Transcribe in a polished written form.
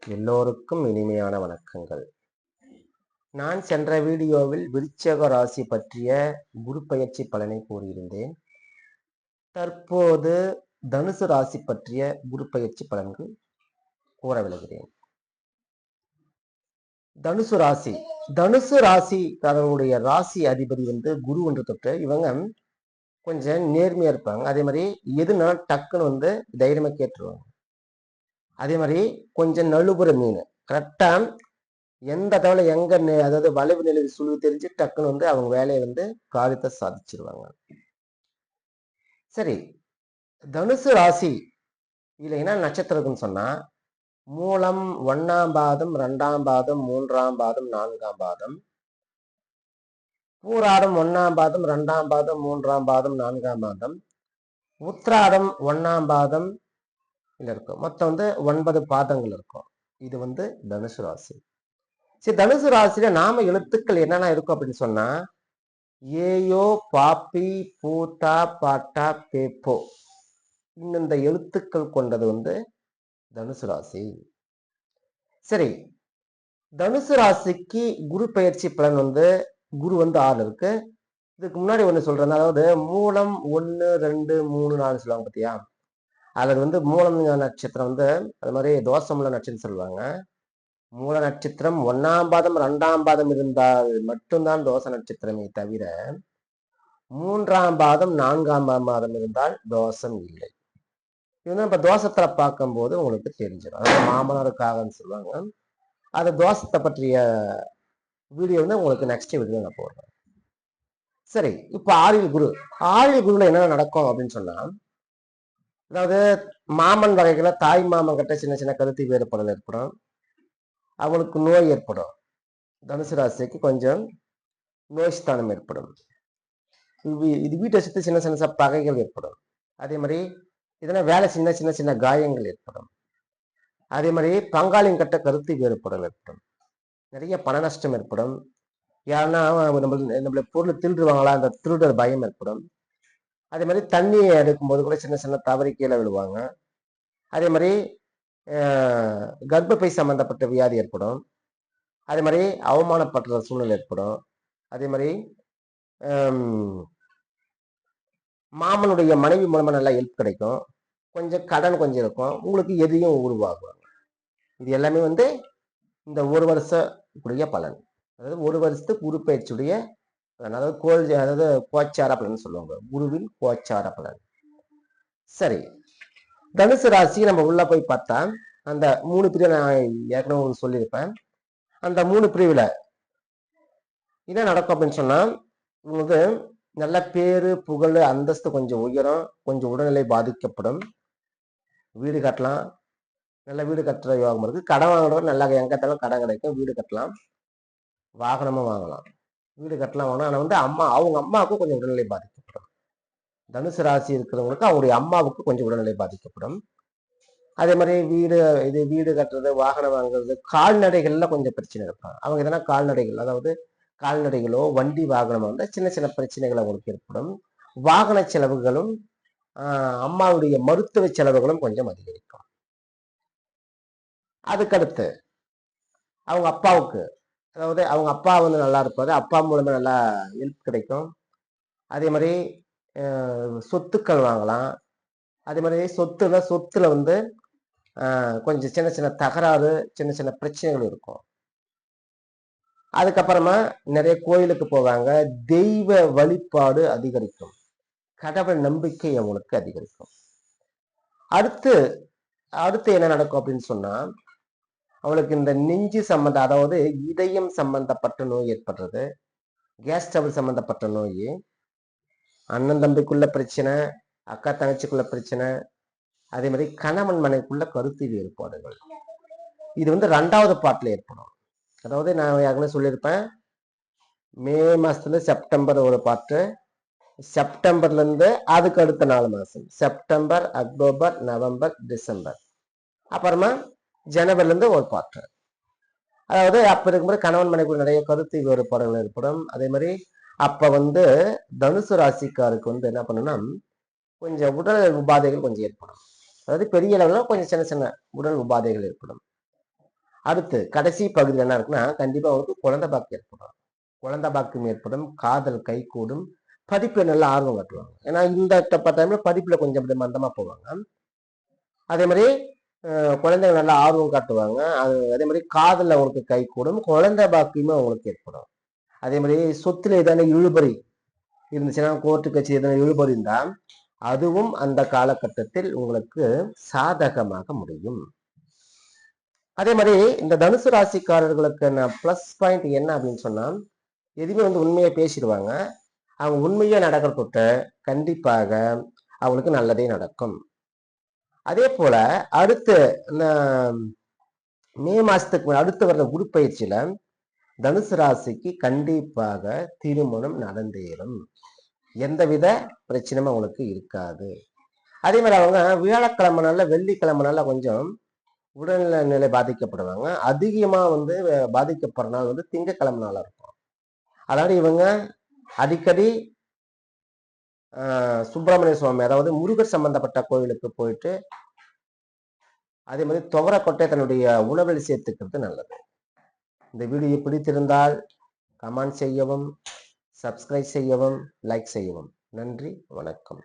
எல்லோருக்கும் இனிமையான வணக்கங்கள். நான் சென்ற வீடியோவில் விருச்சிக ராசி பற்றிய குரு பெயர்ச்சி பலனை கூறியிருந்தேன். தற்போது தனுசு ராசி பற்றிய குரு பெயர்ச்சி பலன்கள் கூற விளைகிறேன். தனுசு ராசிக்காரருடைய ராசி அதிபதி குரு என்று தொட்டு இவங்க கொஞ்சம் நேர்மையா இருப்பாங்க. அதே மாதிரி எதுனா டக்குன்னு தைரியமா கேட்டுருவாங்க. அதே மாதிரி கொஞ்சம் நழுபுற மீன் கரெக்டா எந்த தவளை எங்க அதாவது வளைவு நிலையில் சுழுவு தெரிஞ்சு டக்குன்னு அவங்க வேலையை காரியத்தை சாதிச்சிருவாங்க. சரி, தனுசு ராசி இதுல என்ன நட்சத்திரம்னு சொன்னா மூலம் 1ஆம் பாதம் 2ஆம் பாதம் 3ஆம் பாதம் 4ஆம் பாதம், பூராடம் 1ஆம் பாதம் 2ஆம் பாதம் 3ஆம் பாதம் 4ஆம் பாதம், உத்திராடம் 1ஆம் பாதம் இருக்கும். மொத்தம் 9 பாதங்கள் இருக்கும். இது தனுசு ராசி. சரி, தனுசு ராசியில நாம எழுத்துக்கள் என்னென்ன இருக்கும் அப்படின்னு சொன்னா ஏயோ பாப்பி பூத்தா பாட்டா பேப்போ இந்த எழுத்துக்கள் கொண்டது தனுசு ராசி. சரி, தனுசு ராசிக்கு குரு பெயர்ச்சி பலன் குரு 6 இருக்கு. இதுக்கு முன்னாடி ஒண்ணு சொல்றேன், அதாவது மூலம் 1 2 3 4 சொல்லுவாங்க பாத்தியா, அதுல மூலம் நட்சத்திரம் அது மாதிரி தோஷமுள்ள நட்சத்திரம் சொல்லுவாங்க. மூல நட்சத்திரம் 1ஆம் பாதம் 2ஆம் பாதம் இருந்தால் மட்டும்தான் தோஷ நட்சத்திரமே தவிர 3ஆம் பாதம் 4ஆம் பாதம் இருந்தால் தோஷம் இல்லை. இது இப்ப தோஷத்துல பார்க்கும்போது உங்களுக்கு தெரிஞ்சிடும். அதாவது மாமனாருக்காகன்னு சொல்லுவாங்க. அது தோஷத்தை பற்றிய வீடியோ உங்களுக்கு நெக்ஸ்ட் வீடியோ நான் போடுறேன். சரி, இப்ப ஆறில் குருல என்ன நடக்கும் அப்படின்னு சொன்னா, அதாவது மாமன் வகைகளை தாய் மாமன் கிட்ட சின்ன சின்ன கருத்து வேறுபாடுகள் ஏற்படும். அவங்களுக்கு நோய் ஏற்படும். தனுசு ராசிக்கு கொஞ்சம் நோய் ஸ்தானம் ஏற்படும். இது வீட்டை சுற்றி சின்ன சின்ன பகைகள் ஏற்படும். அதே மாதிரி இதெல்லாம் வேலை சின்ன சின்ன சின்ன காயங்கள் ஏற்படும். அதே மாதிரி பங்காளியின் கட்ட கருத்து வேறுபாடுகள் ஏற்படும். நிறைய பண நஷ்டம் ஏற்படும். யாருன்னா நம்மள பொருள் திருடுவாங்களா, அந்த திருடர் பயம் ஏற்படும். அதே மாதிரி தண்ணியை எடுக்கும்போது கூட சின்ன சின்ன தவறி கீழே விழுவாங்க. அதே மாதிரி கர்ப்பப்பை சம்பந்தப்பட்ட வியாதி ஏற்படும். அதே மாதிரி அவமானப்படுற சூழ்நிலை ஏற்படும். அதே மாதிரி மாமனுடைய மனைவி மூலமா நல்லா ஹெல்ப் கிடைக்கும். கொஞ்சம் கடன் கொஞ்சம் இருக்கும். உங்களுக்கு எதையும் உருவாகுவாங்க. இது எல்லாமே இந்த ஒரு வருஷத்துடைய பலன். அதாவது ஒரு வருஷத்துக்கு குரு பயிற்சியுடைய அதாவது கோச்சார பலன் சொல்லுவாங்க. குருவின் கோச்சார பலன். சரி, தனுசு ராசி நம்ம உள்ள போய் பார்த்தா அந்த 3 பிரிவு நான் ஏற்கனவே சொல்லியிருப்பேன். அந்த 3 பிரிவுல என்ன நடக்கும் அப்படின்னு சொன்னா உங்களுக்கு நல்ல பேரு புகழ் அந்தஸ்து கொஞ்சம் உயரும். கொஞ்சம் உடல்நிலை பாதிக்கப்படும். வீடு கட்டலாம், நல்ல வீடு கட்டுற யோகம் இருக்கு. கடன் வாங்குறவங்க நல்லா எங்கத்தாலும் கடன் கிடைக்கும். வீடு கட்டலாம், வாகனமும் வாங்கலாம். வீடு கட்டலாம் வாங்கலாம். ஆனால் அவங்க அம்மாவுக்கும் கொஞ்சம் உடல்நிலை பாதிக்கப்படும். தனுசு ராசி இருக்கிறவங்களுக்கு அவங்களுடைய அம்மாவுக்கு கொஞ்சம் உடல்நிலை பாதிக்கப்படும். அதே மாதிரி வீடு கட்டுறது, வாகனம் வாங்குறது, கால்நடைகள்ல கொஞ்சம் பிரச்சனை இருப்பாங்க. அவங்க எதனா கால்நடைகள், அதாவது கால்நடைகளோ வண்டி வாகனம் சின்ன சின்ன பிரச்சனைகள் அவங்களுக்கு ஏற்படும். வாகன செலவுகளும் அம்மாவுடைய மருத்துவ செலவுகளும் கொஞ்சம் அதிகரிக்கும். அதுக்கடுத்து அவங்க அப்பாவுக்கு, அதாவது அவங்க அப்பா நல்லா இருப்பாரு. அப்பா மூலமா நல்லா ஹெல்ப் கிடைக்கும். அதே மாதிரி சொத்துக்கள் வாங்கலாம். அதே மாதிரி சொத்துல கொஞ்சம் சின்ன சின்ன தகராறு, சின்ன சின்ன பிரச்சனைகள் இருக்கும். அதுக்கப்புறமா நிறைய கோயிலுக்கு போவாங்க. தெய்வ வழிபாடு அதிகரிக்கும். கடவுள் நம்பிக்கை அவங்களுக்கு அதிகரிக்கும். அடுத்து என்ன நடக்கும் அப்படின்னு சொன்னா அவளுக்கு இந்த நெஞ்சு சம்பந்தம், அதாவது இதயம் சம்பந்தப்பட்ட நோய் ஏற்படுறது, கேஸ் ட்ரபிள் சம்பந்தப்பட்ட நோய், அண்ணன் தம்பிக்குள்ள பிரச்சனை, அக்கா தங்கச்சிக்குள்ள பிரச்சனை, அதே மாதிரி கணவன் மனைக்குள்ள கருத்து வேறுபாடுகள், இது 2வது பாட்டுல ஏற்படும். அதாவது நான் ஏற்கனவே சொல்லியிருப்பேன், மே மாசத்துல செப்டம்பர் ஒரு பாட்டு, செப்டம்பர்ல இருந்து அதுக்கு அடுத்த 4 மாசம், செப்டம்பர், அக்டோபர், நவம்பர், டிசம்பர், அப்புறமா ஜனவரில இருந்து ஒரு பாட்டு. அதாவது அப்ப இருக்கும்போது கணவன் மனைக்குள்ள நிறைய கருத்து வேறுபாடுகள் ஏற்படும். அதே மாதிரி அப்ப தனுசு ராசிக்காருக்கு என்ன பண்ணுன்னா கொஞ்சம் உடல் உபாதைகள் கொஞ்சம் ஏற்படும். அதாவது பெரிய அளவுல கொஞ்சம் சின்ன சின்ன உடல் உபாதைகள் ஏற்படும். அடுத்து கடைசி பகுதியில் என்ன இருக்குன்னா, கண்டிப்பா அவங்களுக்கு குழந்தை பாக்கியம் ஏற்படும். குழந்தை பாக்கியம் ஏற்படும், காதல் கைகூடும், படிப்புல நல்ல ஆர்வம் காட்டுவாங்க. ஏன்னா இந்த டைம்ல படிப்புல கொஞ்சம் அப்படி மந்தமா போவாங்க. அதே மாதிரி குழந்தைகள் நல்லா ஆர்வம் காட்டுவாங்க. அதே மாதிரி காதல் அவங்களுக்கு கைகூடும், குழந்தை பாக்கியமும் அவங்களுக்கு ஏற்படும். அதே மாதிரி சொத்துல ஏதான இழுபறி இருந்துச்சுன்னா, கோர்ட்டு கட்சி எதனா இழுபறி இருந்தா அதுவும் அந்த காலகட்டத்தில் உங்களுக்கு சாதகமாக முடியும். அதே மாதிரி இந்த தனுசு ராசிக்காரர்களுக்கு நான் பிளஸ் பாயிண்ட் என்ன அப்படின்னு சொன்னா, எதுவுமே வந்து உண்மையை பேசிடுவாங்க. அவங்க உண்மையா நடக்கிற தொட்ட கண்டிப்பாக அவங்களுக்கு நல்லதே நடக்கும். அதே போல அடுத்து மே மாசத்துக்கு அடுத்து வர்ற குரு பயிற்சியில தனுசு ராசிக்கு கண்டிப்பாக திருமணம் நடந்தேறும். எந்தவித பிரச்சனையும் அவங்களுக்கு இருக்காது. அதே மாதிரி அவங்க வியாழக்கிழமை நாள்ல வெள்ளிக்கிழமை நாள்ல கொஞ்சம் உடல்நல நிலை பாதிக்கப்படுவாங்க. அதிகமா வந்து பாதிக்கப்படுற நாள் வந்து திங்கக்கிழமை நாளா இருக்கும். அதாவது இவங்க அடிக்கடி சுப்பிரமணிய சுவாமி, அதாவது முருகர் சம்பந்தப்பட்ட கோயிலுக்கு போயிட்டு அதே மாதிரி துவரக்கொட்டை தன்னுடைய உணவில் சேர்த்துக்கிறது நல்லது. இந்த வீடியோ பிடித்திருந்தால் கமெண்ட் செய்யவும், சப்ஸ்கிரைப் செய்யவும், லைக் செய்யவும். நன்றி, வணக்கம்.